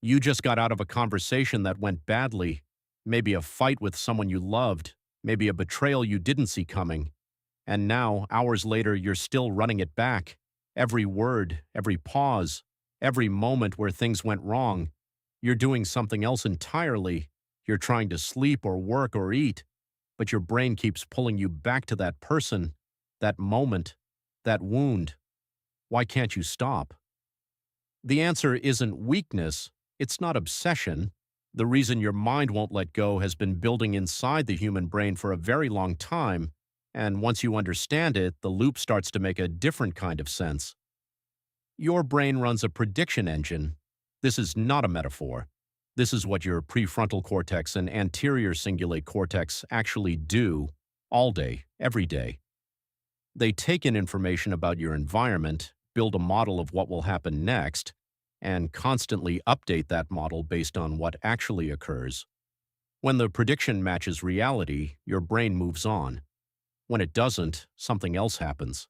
You just got out of a conversation that went badly, maybe a fight with someone you loved, maybe a betrayal you didn't see coming, and now, hours later, you're still running it back. Every word, every pause, every moment where things went wrong. You're doing something else entirely. You're trying to sleep or work or eat, but your brain keeps pulling you back to that person, that moment, that wound. Why can't you stop? The answer isn't weakness, it's not obsession. The reason your mind won't let go has been building inside the human brain for a very long time, and once you understand it, the loop starts to make a different kind of sense. Your brain runs a prediction engine. This is not a metaphor. This is what your prefrontal cortex and anterior cingulate cortex actually do all day, every day. They take in information about your environment, build a model of what will happen next, and constantly update that model based on what actually occurs. When the prediction matches reality, your brain moves on. When it doesn't, something else happens.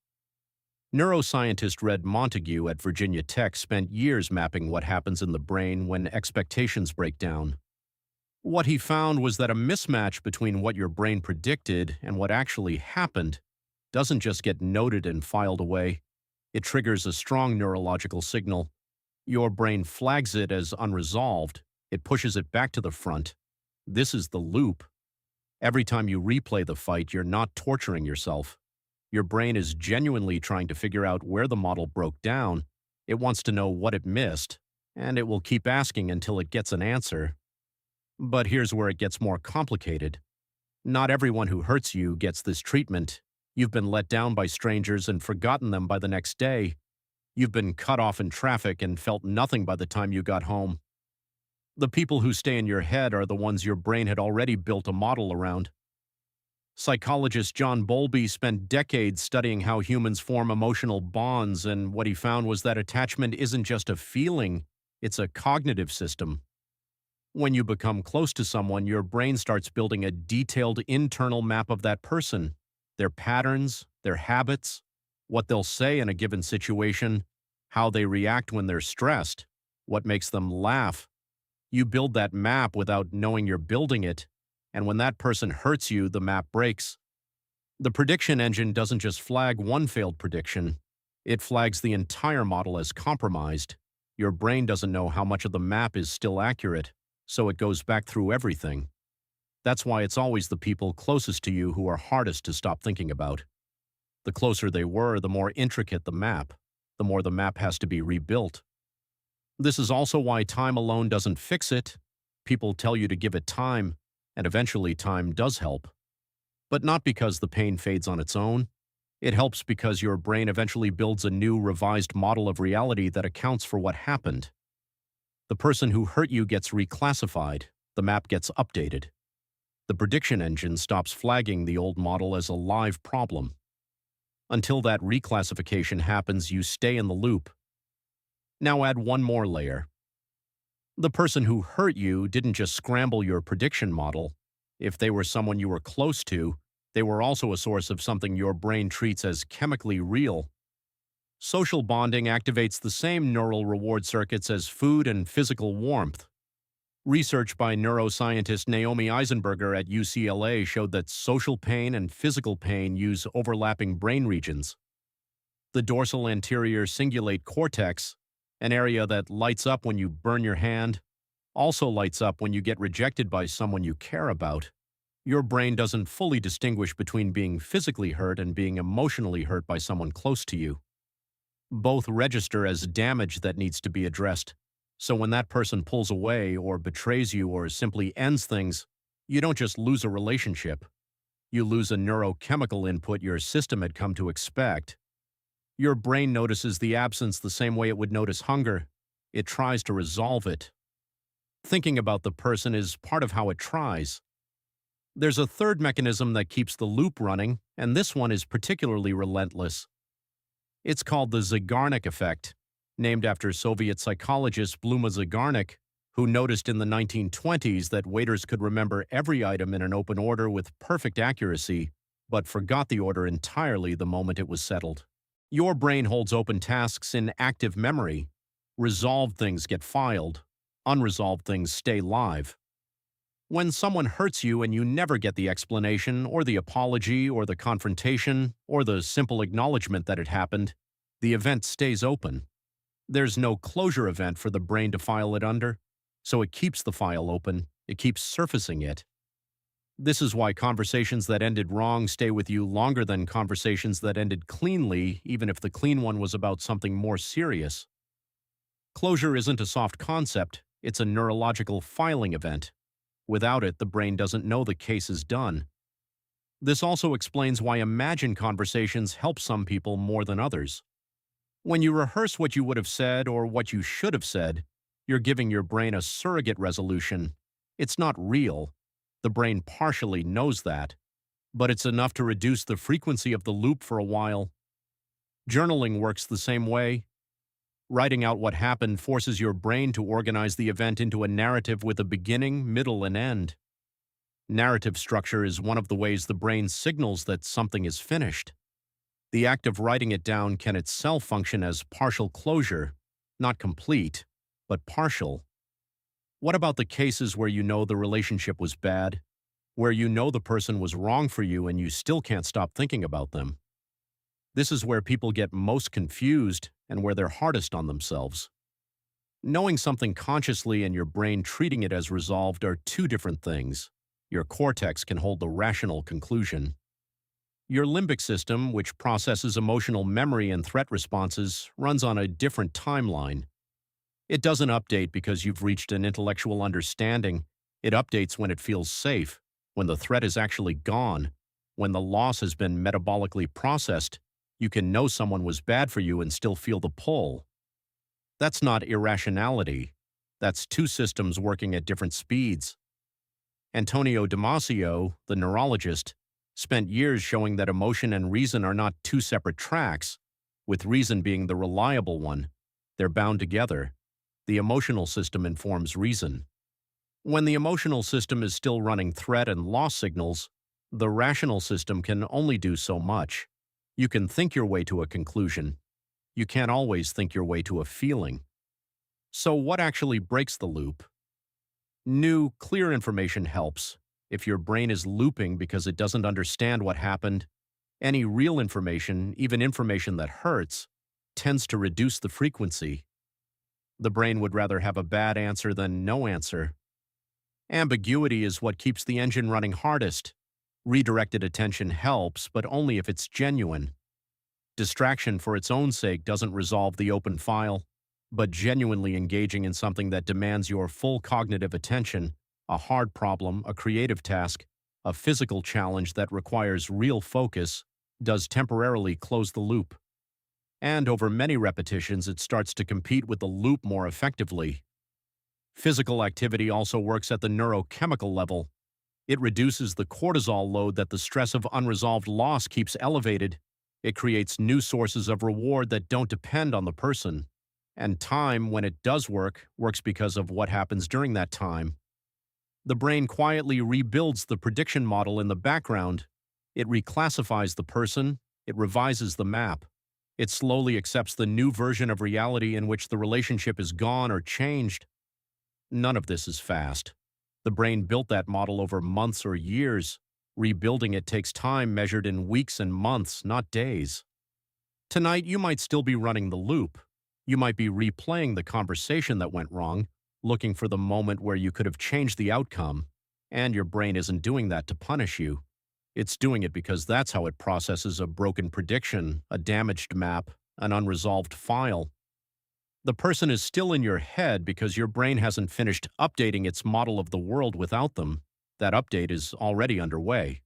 Neuroscientist Red Montague at Virginia Tech spent years mapping what happens in the brain when expectations break down. What he found was that a mismatch between what your brain predicted and what actually happened doesn't just get noted and filed away. It triggers a strong neurological signal. Your brain flags it as unresolved. It pushes it back to the front. This is the loop. Every time you replay the fight, you're not torturing yourself. Your brain is genuinely trying to figure out where the model broke down. It wants to know what it missed, and it will keep asking until it gets an answer. But here's where it gets more complicated. Not everyone who hurts you gets this treatment. You've been let down by strangers and forgotten them by the next day. You've been cut off in traffic and felt nothing by the time you got home. The people who stay in your head are the ones your brain had already built a model around. Psychologist John Bowlby spent decades studying how humans form emotional bonds, and what he found was that attachment isn't just a feeling, it's a cognitive system. When you become close to someone, your brain starts building a detailed internal map of that person, their patterns, their habits, what they'll say in a given situation, how they react when they're stressed, what makes them laugh. You build that map without knowing you're building it, and when that person hurts you, the map breaks. The prediction engine doesn't just flag one failed prediction, it flags the entire model as compromised. Your brain doesn't know how much of the map is still accurate, so it goes back through everything. That's why it's always the people closest to you who are hardest to stop thinking about. The closer they were, the more intricate the map, the more the map has to be rebuilt. This is also why time alone doesn't fix it. People tell you to give it time, and eventually time does help. But not because the pain fades on its own. It helps because your brain eventually builds a new, revised model of reality that accounts for what happened. The person who hurt you gets reclassified, the map gets updated. The prediction engine stops flagging the old model as a live problem. Until that reclassification happens, you stay in the loop. Now add one more layer. The person who hurt you didn't just scramble your prediction model. If they were someone you were close to, they were also a source of something your brain treats as chemically real. Social bonding activates the same neural reward circuits as food and physical warmth. Research by neuroscientist Naomi Eisenberger at UCLA showed that social pain and physical pain use overlapping brain regions. The dorsal anterior cingulate cortex, an area that lights up when you burn your hand, also lights up when you get rejected by someone you care about. Your brain doesn't fully distinguish between being physically hurt and being emotionally hurt by someone close to you. Both register as damage that needs to be addressed. So when that person pulls away or betrays you or simply ends things, you don't just lose a relationship. You lose a neurochemical input your system had come to expect. Your brain notices the absence the same way it would notice hunger. It tries to resolve it. Thinking about the person is part of how it tries. There's a third mechanism that keeps the loop running, and this one is particularly relentless. It's called the Zeigarnik Effect, named after Soviet psychologist Bluma Zeigarnik, who noticed in the 1920s that waiters could remember every item in an open order with perfect accuracy, but forgot the order entirely the moment it was settled. Your brain holds open tasks in active memory. Resolved things get filed. Unresolved things stay live. When someone hurts you and you never get the explanation or the apology or the confrontation or the simple acknowledgement that it happened, the event stays open. There's no closure event for the brain to file it under, so it keeps the file open, it keeps surfacing it. This is why conversations that ended wrong stay with you longer than conversations that ended cleanly, even if the clean one was about something more serious. Closure isn't a soft concept, it's a neurological filing event. Without it, the brain doesn't know the case is done. This also explains why imagined conversations help some people more than others. When you rehearse what you would have said or what you should have said, you're giving your brain a surrogate resolution. It's not real. The brain partially knows that, but it's enough to reduce the frequency of the loop for a while. Journaling works the same way. Writing out what happened forces your brain to organize the event into a narrative with a beginning, middle, and end. Narrative structure is one of the ways the brain signals that something is finished. The act of writing it down can itself function as partial closure, not complete, but partial. What about the cases where you know the relationship was bad, where you know the person was wrong for you and you still can't stop thinking about them? This is where people get most confused and where they're hardest on themselves. Knowing something consciously and your brain treating it as resolved are two different things. Your cortex can hold the rational conclusion. Your limbic system, which processes emotional memory and threat responses, runs on a different timeline. It doesn't update because you've reached an intellectual understanding. It updates when it feels safe, when the threat is actually gone, when the loss has been metabolically processed. You can know someone was bad for you and still feel the pull. That's not irrationality. That's two systems working at different speeds. Antonio Damasio, the neurologist, spent years showing that emotion and reason are not two separate tracks, with reason being the reliable one. They're bound together. The emotional system informs reason. When the emotional system is still running threat and loss signals, the rational system can only do so much. You can think your way to a conclusion. You can't always think your way to a feeling. So what actually breaks the loop? New, clear information helps. If your brain is looping because it doesn't understand what happened, any real information, even information that hurts, tends to reduce the frequency. The brain would rather have a bad answer than no answer. Ambiguity is what keeps the engine running hardest. Redirected attention helps, but only if it's genuine. Distraction for its own sake doesn't resolve the open file, but genuinely engaging in something that demands your full cognitive attention, a hard problem, a creative task, a physical challenge that requires real focus, does temporarily close the loop. And over many repetitions, it starts to compete with the loop more effectively. Physical activity also works at the neurochemical level. It reduces the cortisol load that the stress of unresolved loss keeps elevated. It creates new sources of reward that don't depend on the person. And time, when it does work, works because of what happens during that time. The brain quietly rebuilds the prediction model in the background. It reclassifies the person. It revises the map. It slowly accepts the new version of reality in which the relationship is gone or changed. None of this is fast. The brain built that model over months or years. Rebuilding it takes time measured in weeks and months, not days. Tonight, you might still be running the loop. You might be replaying the conversation that went wrong, looking for the moment where you could have changed the outcome. And your brain isn't doing that to punish you. It's doing it because that's how it processes a broken prediction, a damaged map, an unresolved file. The person is still in your head because your brain hasn't finished updating its model of the world without them. That update is already underway.